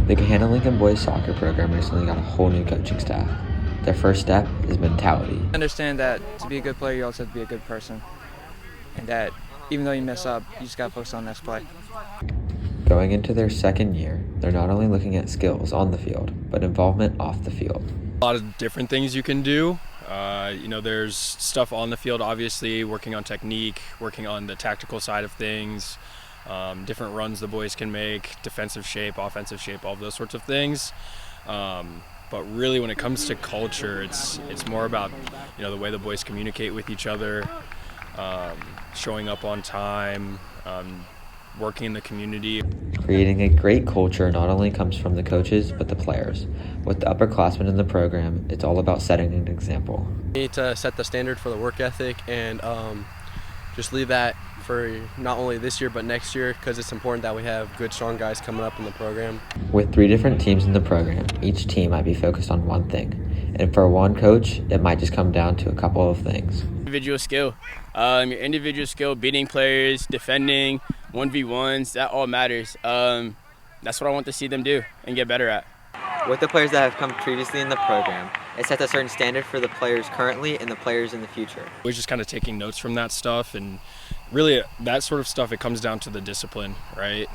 The Hannah Lincoln boys soccer program recently got a whole new coaching staff. Their first step is mentality. Understand that to be a good player, you also have to be a good person. And that even though you mess up, you just got to focus on the next play. Going into their second year, they're not only looking at skills on the field, but involvement off the field. A lot of different things you can do. There's stuff on the field, obviously, working on technique, working on the tactical side of things, different runs the boys can make, defensive shape, offensive shape, all of those sorts of things. But really, when it comes to culture, it's more about the way the boys communicate with each other, showing up on time, working in the community. Creating a great culture not only comes from the coaches, but the players. With the upperclassmen in the program, it's all about setting an example. We need to set the standard for the work ethic and just leave that for not only this year but next year, because it's important that we have good, strong guys coming up in the program. With 3 different teams in the program, each team might be focused on one thing. And for one coach, it might just come down to a couple of things. Individual skill. Your individual skill, beating players, defending, 1v1s, that all matters. That's what I want to see them do and get better at. With the players that have come previously in the program, it sets a certain standard for the players currently and the players in the future. We're just kind of taking notes from that stuff, and really that sort of stuff, it comes down to the discipline, right?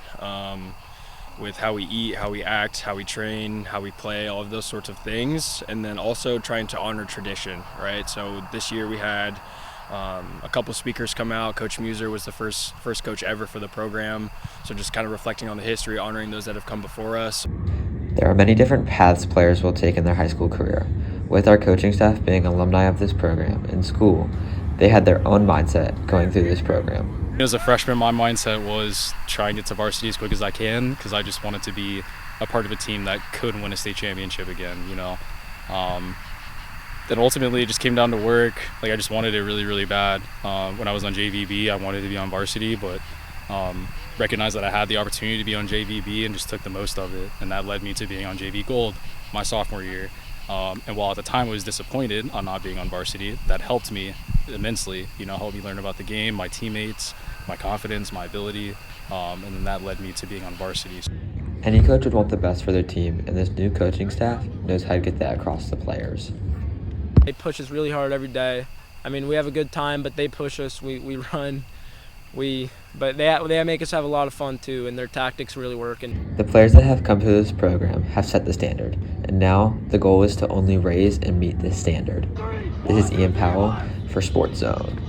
With how we eat, how we act, how we train, how we play, all of those sorts of things, and then also trying to honor tradition, right? So this year we had a couple speakers come out. Coach Muser was the first coach ever for the program, so just kind of reflecting on the history, honoring those that have come before us. There are many different paths players will take in their high school career. With our coaching staff being alumni of this program in school, they had their own mindset going through this program. As a freshman, my mindset was try and get to varsity as quick as I can because I just wanted to be a part of a team that could win a state championship again, Then ultimately it just came down to work. I just wanted it really, really bad. When I was on JVB, I wanted to be on varsity, but recognized that I had the opportunity to be on JVB and just took the most of it. And that led me to being on JV Gold my sophomore year. And while at the time I was disappointed on not being on varsity, that helped me immensely, helped me learn about the game, my teammates, my confidence, my ability, and then that led me to being on varsity. Any coach would want the best for their team, and this new coaching staff knows how to get that across the players. They push us really hard every day. We have a good time, but they push us. We run. But they make us have a lot of fun too, and their tactics really work. The players that have come through this program have set the standard, and now the goal is to only raise and meet this standard. This is Ian Powell for Sports Zone.